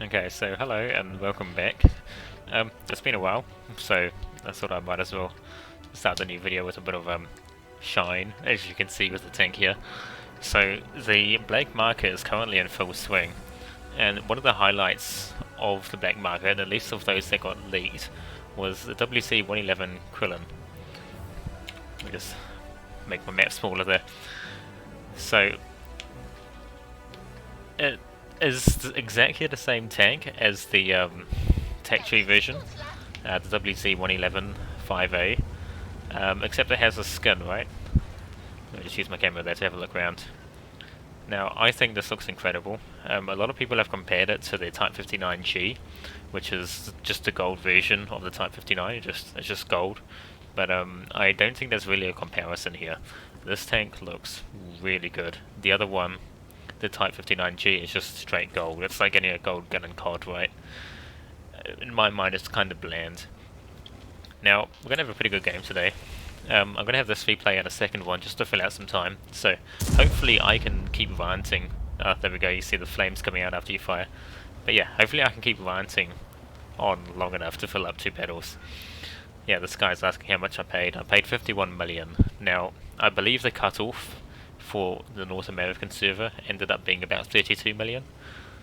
Okay, so hello and welcome back. It's been a while, so I thought I might as well start the new video with a bit of shine, as you can see with the tank here. So the black market is currently in full swing, and one of the highlights of the black market, at least of those that got leaked, was the WZ-111 Qilin. Let me just make my map smaller there. So it is exactly the same tank as the tech tree version, the WZ-111 5A, except it has a skin, right? Let me just use my camera there to have a look around. Now, I think this looks incredible. A lot of people have compared it to the Type 59G, which is just the gold version of the Type 59, it's just gold. But I don't think there's really a comparison here. This tank looks really good. The other one, the Type 59G, is just straight gold. It's like getting a gold gun and COD, right? In my mind, it's kind of bland. Now, we're going to have a pretty good game today. I'm going to have this replay and a second one just to fill out some time. So, hopefully I can keep ranting. There we go, you see the flames coming out after you fire. But yeah, hopefully I can keep ranting on long enough to fill up 2 battles. Yeah, this guy's asking how much I paid. I paid 51 million. Now, I believe the cutoff for the North American server ended up being about 32 million.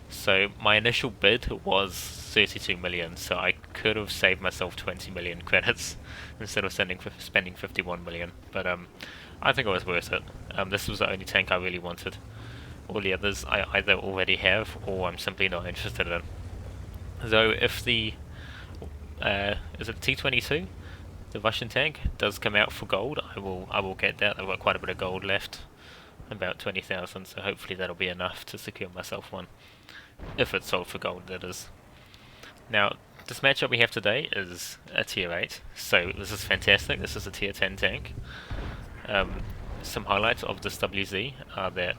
So my initial bid was 32 million, so I could have saved myself 20 million credits instead of spending 51 million. But I think it was worth it. This was the only tank I really wanted. All the others I either already have or I'm simply not interested in. Though if the is it T-22, the Russian tank, does come out for gold, I will get that. I've got quite a bit of gold left, about 20,000, so hopefully that'll be enough to secure myself one. If it's sold for gold, that is. Now, this matchup we have today is a tier 8, so this is fantastic. This is a tier 10 tank. Some highlights of this WZ are that,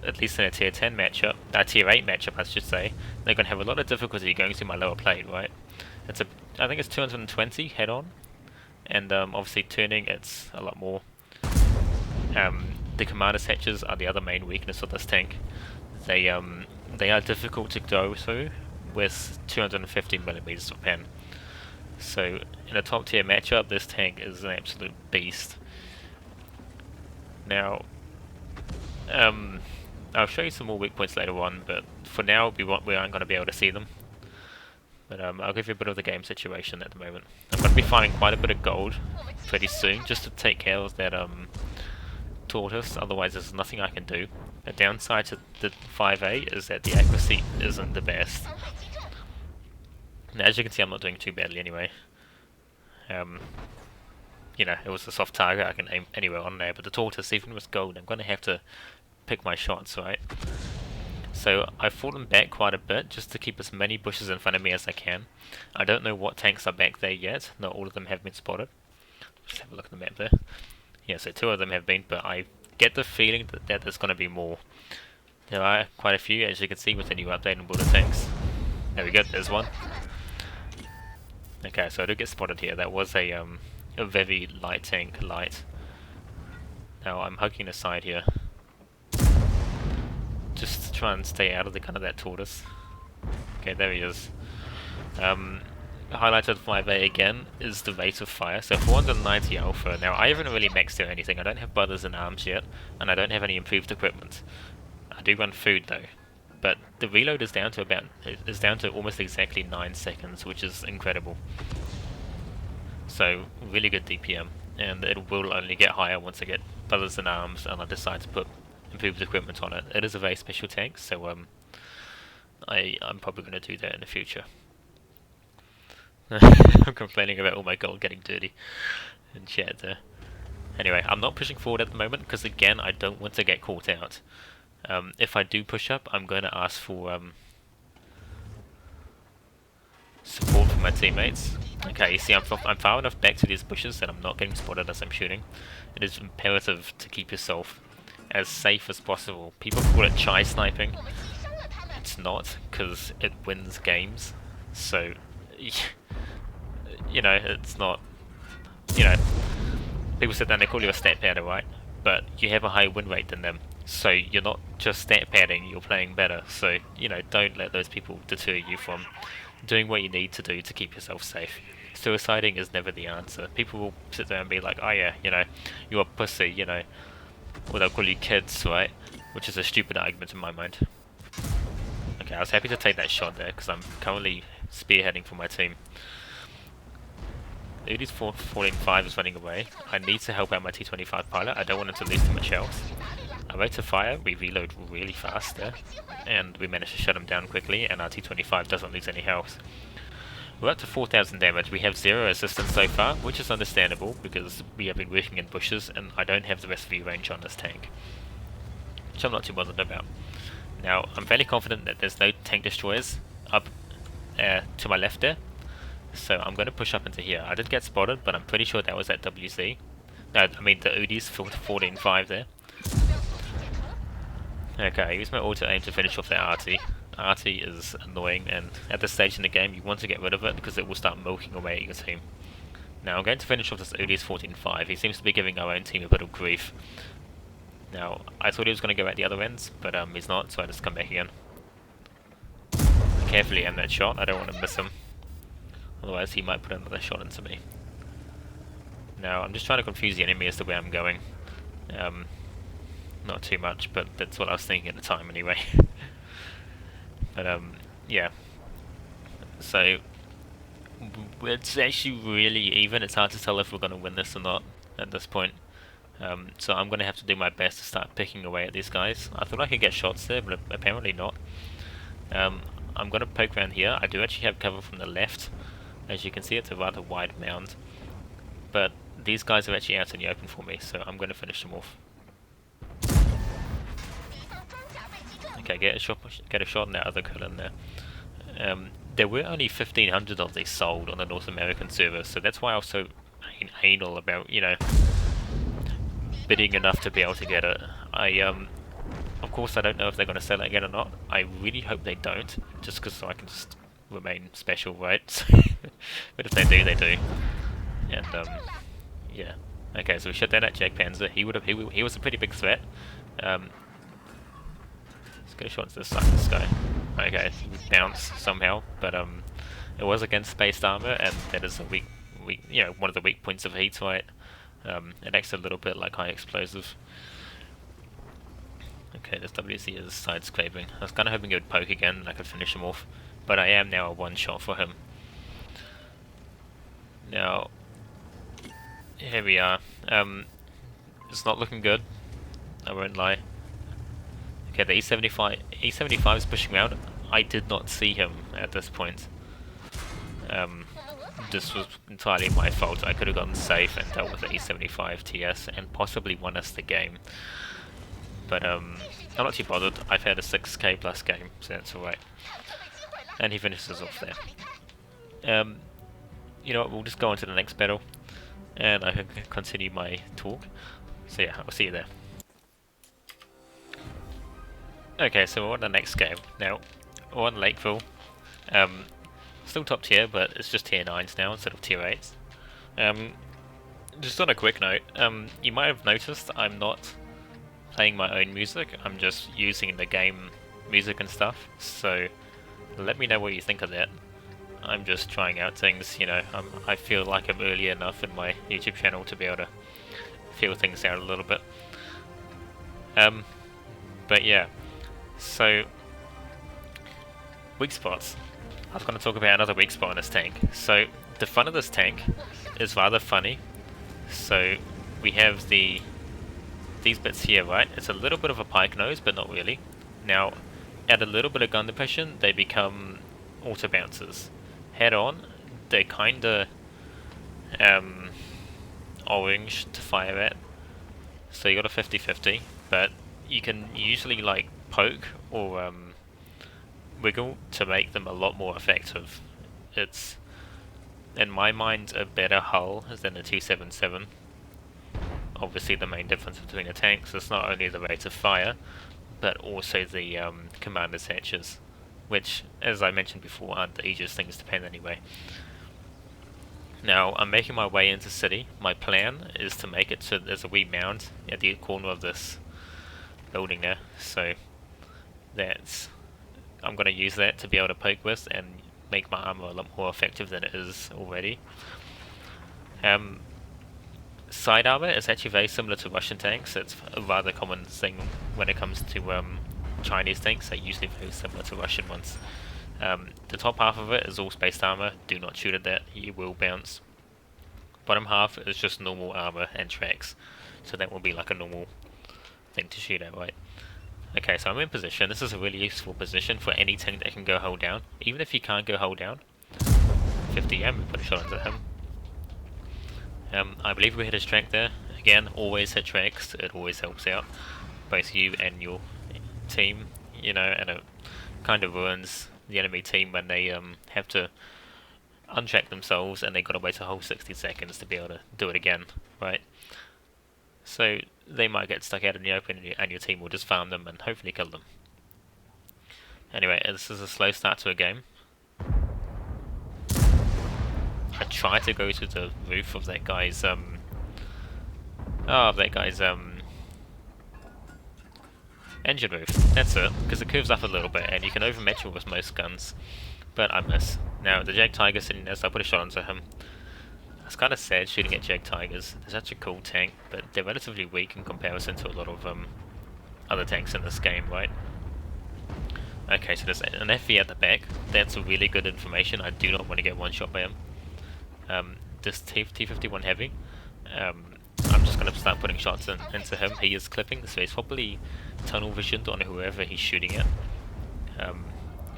at least in a tier 10 matchup, tier 8 matchup I should say, they're going to have a lot of difficulty going through my lower plate, right? I think it's 220 head on, and obviously turning it's a lot more. The commander's hatches are the other main weakness of this tank. They are difficult to go through with 250mm of pen. So in a top tier matchup, this tank is an absolute beast. Now, I'll show you some more weak points later on, but for now we aren't going to be able to see them. But I'll give you a bit of the game situation at the moment. I'm going to be finding quite a bit of gold pretty soon, just to take care of that tortoise, otherwise there's nothing I can do. The downside to the 5A is that the accuracy isn't the best. Now, as you can see, I'm not doing too badly anyway. You know, it was a soft target, I can aim anywhere on there, but the tortoise, even with gold, I'm going to have to pick my shots, right? So I've fallen back quite a bit just to keep as many bushes in front of me as I can. I don't know what tanks are back there yet, not all of them have been spotted. Just have a look at the map there. Yeah, so 2 of them have been, but I get the feeling that there's going to be more. There are quite a few, as you can see with the new update on border tanks. There we go, there's one. Okay, so I do get spotted here. That was a very light tank, light. Now I'm hugging the side here, just to try and stay out of the kind of that tortoise. Okay, there he is. Highlight of 5A again is the rate of fire. So 490 alpha. Now I haven't really maxed out anything. I don't have brothers in arms yet, and I don't have any improved equipment. I do run food though, but the reload is down to almost exactly 9 seconds, which is incredible. So really good DPM, and it will only get higher once I get brothers in arms and I decide to put improved equipment on it. It is a very special tank, so I'm probably going to do that in the future. I'm complaining about all my gold getting dirty in chat there. Anyway, I'm not pushing forward at the moment because again I don't want to get caught out. If I do push up, I'm going to ask for support from my teammates. Okay, you see I'm far enough back to these bushes that I'm not getting spotted as I'm shooting. It is imperative to keep yourself as safe as possible. People call it chai sniping. It's not, because it wins games. So you know, it's not, you know, people sit down, they call you a stat powder, right? But you have a higher win rate than them. So you're not just stat padding, you're playing better. So, you know, don't let those people deter you from doing what you need to do to keep yourself safe. Suiciding is never the answer. People will sit there and be like, oh yeah, you know, you're a pussy, you know, or they'll call you kids, right? Which is a stupid argument in my mind. Okay, I was happy to take that shot there because I'm currently spearheading for my team. Udi's 14-5 is running away. I need to help out my T-25 pilot. I don't want him to lose too much health. I rate to fire, we reload really fast there, and we manage to shut him down quickly, and our T-25 doesn't lose any health. We're up to 4,000 damage. We have 0 assistance so far, which is understandable because we have been working in bushes and I don't have the rest view range on this tank, which I'm not too bothered about. Now, I'm fairly confident that there's no tank destroyers up to my left there, so I'm going to push up into here. I did get spotted, but I'm pretty sure that was at WZ. No, I mean the Udi's 14-5 there. Okay, I use my auto aim to finish off that RT. RT is annoying, and at this stage in the game you want to get rid of it because it will start milking away at your team. Now I'm going to finish off this Udi's 14-5. He seems to be giving our own team a bit of grief. Now, I thought he was going to go at the other ends, but he's not, so I just come back again. Carefully aim that shot, I don't want to miss him. Otherwise he might put another shot into me. Now, I'm just trying to confuse the enemy as to where I'm going. Not too much, but that's what I was thinking at the time anyway. But yeah. So it's actually really even. It's hard to tell if we're going to win this or not at this point. So I'm going to have to do my best to start picking away at these guys. I thought I could get shots there, but apparently not. I'm going to poke around here. I do actually have cover from the left. As you can see, it's a rather wide mound. But these guys are actually out in the open for me, so I'm going to finish them off. Okay, get a shot on that other Qilin there. There were only 1,500 of these sold on the North American server, so that's why I was so anal about, you know, bidding enough to be able to get it. Of course, I don't know if they're going to sell it again or not. I really hope they don't, just because so I can just remain special, right? But if they do, they do. And yeah. Okay, so we shut down that Jag Panzer. He was a pretty big threat. Let's get a shot to the side of this guy. Okay, he bounced somehow, but it was against spaced armor, and that is a weak, you know, one of the weak points of heat, right? It acts a little bit like high explosive. Okay, this WC is side scraping. I was kind of hoping it would poke again and I could finish him off, but I am now a one shot for him. Now, here we are. It's not looking good, I won't lie. Okay, the E75 is pushing around. I did not see him at this point. This was entirely my fault. I could have gotten safe and dealt with the E75 TS and possibly won us the game. But I'm not too bothered. I've had a 6k plus game, so that's alright. And he finishes off there. You know what, we'll just go on to the next battle and I can continue my talk. So yeah, I'll see you there. Okay, so we're on the next game. Now, we're on Lakeville. Still top tier, but it's just tier 9s now instead of tier 8s. Just on a quick note, you might have noticed I'm not playing my own music, I'm just using the game music and stuff, so let me know what you think of that. I'm just trying out things, you know, I feel like I'm early enough in my YouTube channel to be able to feel things out a little bit. But yeah, so weak spots. I was going to talk about another weak spot in this tank. So the front of this tank is rather funny. So we have these bits here, right? It's a little bit of a pike nose, but not really. Now, at a little bit of gun depression, they become auto bouncers. Head on, they're kinda orange to fire at. So you got a 50-50, but you can usually like poke or wiggle to make them a lot more effective. It's, in my mind, a better hull than a 277. Obviously the main difference between the tanks is not only the rate of fire, but also the commander's hatches, which, as I mentioned before, aren't the easiest things to pen anyway. Now, I'm making my way into city. My plan is to make it so there's a wee mound at the corner of this building there, so that's I'm going to use that to be able to poke with and make my armor a lot more effective than it is already. Side armor is actually very similar to Russian tanks. It's a rather common thing when it comes to Chinese tanks. They're usually very similar to Russian ones. The top half of it is all spaced armor. Do not shoot at that, you will bounce. Bottom half is just normal armor and tracks, so that will be like a normal thing to shoot at, right? Okay, so I'm in position. This is a really useful position for any tank that can go hold down. Even if you can't go hold down, 50 we put a shot into him. I believe we hit his track there. Again, always hit tracks, it always helps out both you and your team, you know, and it kind of ruins the enemy team when they have to untrack themselves and they gotta wait a whole 60 seconds to be able to do it again, right? So they might get stuck out in the open and your team will just farm them and hopefully kill them. Anyway, this is a slow start to a game. I try to go to the roof of that guy's engine roof. That's it, because it curves up a little bit and you can overmatch it with most guns, but I miss. Now the Jag Tiger's sitting there, so I put a shot onto him. It's kind of sad shooting at Jag Tigers. They're such a cool tank, but they're relatively weak in comparison to a lot of other tanks in this game, right? Okay, so there's an FV at the back. That's really good information. I do not want to get one shot by him. This T-51 Heavy, I'm just going to start putting shots into him. He is clipping, so he's probably tunnel visioned on whoever he's shooting at.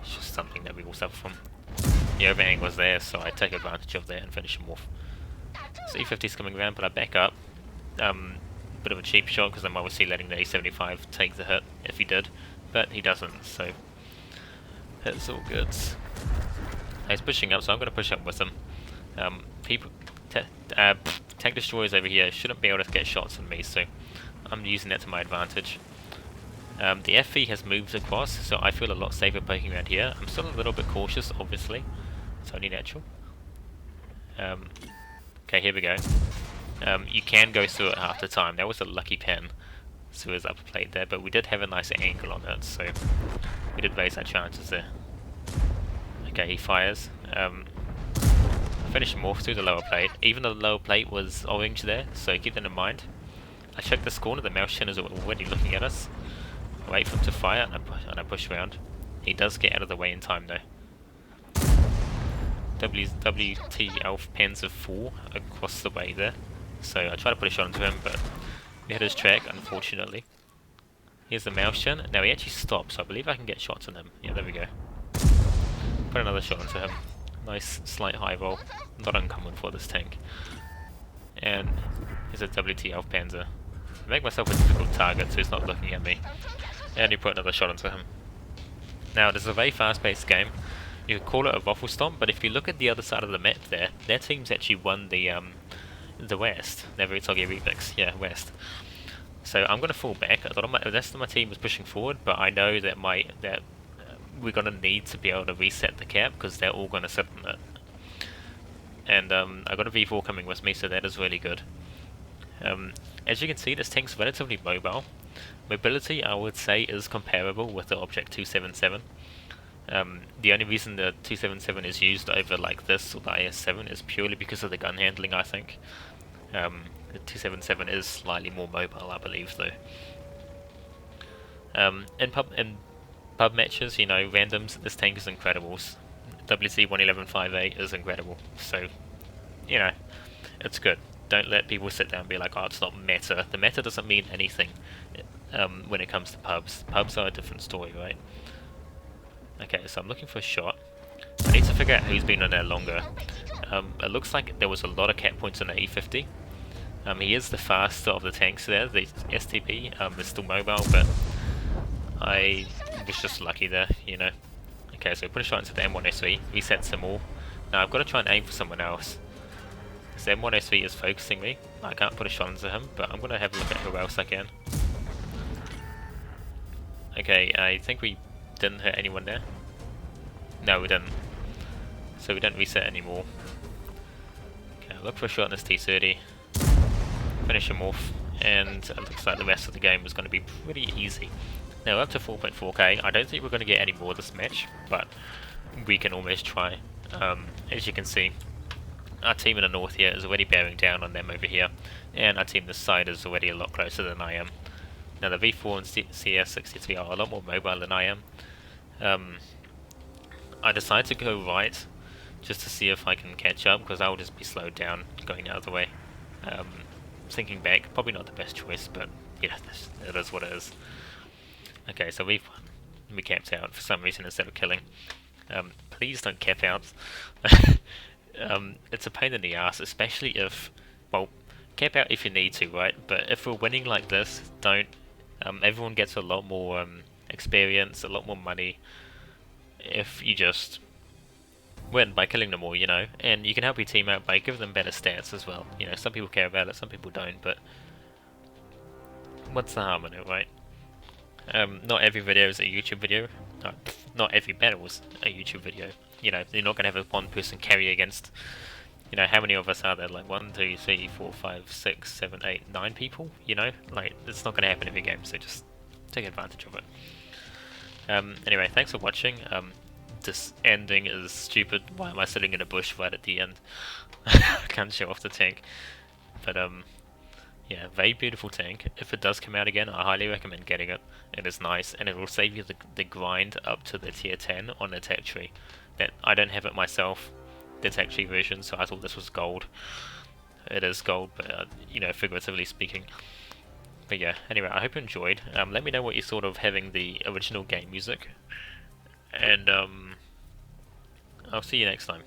It's just something that we will suffer from. The overhang was there, so I take advantage of that and finish him off. So E50's coming around, but I back up. Bit of a cheap shot because I'm obviously letting the A75 take the hit if he did, but he doesn't, so it's all good. He's pushing up, so I'm going to push up with him. Tank destroyers over here shouldn't be able to get shots on me, so I'm using that to my advantage. The FV has moved across, so I feel a lot safer poking around here. I'm still a little bit cautious, obviously. It's only natural. Okay, here we go. You can go through it half the time. That was a lucky pen through his upper plate there, but we did have a nicer angle on it, so we did raise our chances there. Okay, he fires. Finish him off through the lower plate. Even though the lower plate was orange there, so keep that in mind. I check this corner, the mouse chin is already looking at us. I wait for him to fire and I push around. He does get out of the way in time though. WT Elf pens of 4 across the way there. So I try to put a shot into him, but we hit his track, unfortunately. Here's the mouse chin. Now he actually stops, so I believe I can get shots on him. Yeah, there we go. Put another shot into him. Nice slight high roll, not uncommon for this tank. And here's a WT Elf Panzer. I make myself a difficult target so he's not looking at me. And you put another shot into him. Now this is a very fast paced game. You could call it a waffle stomp, but if you look at the other side of the map there, their team's actually won the West. Never Togi Remix, yeah, West. So I'm gonna fall back. I thought the rest of my team was pushing forward, but I know that we're going to need to be able to reset the cap because they're all going to sit on it. And I got a V4 coming with me, so that is really good. As you can see, this tank's relatively mobile. Mobility, I would say, is comparable with the Object 277. The only reason the 277 is used over like this or the IS-7 is purely because of the gun handling, I think. The 277 is slightly more mobile, I believe, though. In pub matches, you know, randoms, this tank is incredible. WZ-111 5A is incredible, so, you know, it's good. Don't let people sit down and be like, oh, it's not meta. The meta doesn't mean anything when it comes to pubs. Pubs are a different story, right? Okay, so I'm looking for a shot. I need to figure out who's been on there longer. It looks like there was a lot of cap points on the E50. He is the faster of the tanks there. The STP is still mobile, but I was just lucky there, you know. Okay, so put a shot into the M1SV, resets them all. Now I've got to try and aim for someone else. Because the M1SV is focusing me. I can't put a shot into him, but I'm going to have a look at who else I can. Okay, I think we didn't hit anyone there. No, we didn't. So we don't reset anymore. Okay, I'll look for a shot in this T30. Finish him off, and it looks like the rest of the game is going to be pretty easy. Now up to 4.4k, I don't think we're going to get any more this match, but we can almost try. As you can see, our team in the north here is already bearing down on them over here, and our team this side is already a lot closer than I am. Now the V4 and CS63 are a lot more mobile than I am. I decided to go right, just to see if I can catch up, because I'll just be slowed down going the other way. Thinking back, probably not the best choice, but yeah, it is what it is. Okay, so we capped out for some reason instead of killing. Please don't cap out. It's a pain in the ass, especially if, well, cap out if you need to, right? But if we're winning like this, don't. Everyone gets a lot more experience, a lot more money, if you just win by killing them all, you know, and you can help your team out by giving them better stats as well. You know, some people care about it, some people don't, but what's the harm in it, right? Not every video is a YouTube video. Not every battle is a YouTube video. You know, you're not going to have a one person carry against, you know, how many of us are there? Like 1, 2, 3, 4, 5, 6, 7, 8, 9 people, you know? Like, it's not going to happen every game, so just take advantage of it. Anyway, thanks for watching. This ending is stupid. Why am I sitting in a bush right at the end? I can't show off the tank. But, yeah, very beautiful tank. If it does come out again, I highly recommend getting it. It is nice, and it will save you the grind up to the tier 10 on the tech tree. That I don't have it myself, the tech tree version, so I thought this was gold. It is gold, but, you know, figuratively speaking. But yeah, anyway, I hope you enjoyed. Let me know what you thought of having the original game music. And, I'll see you next time.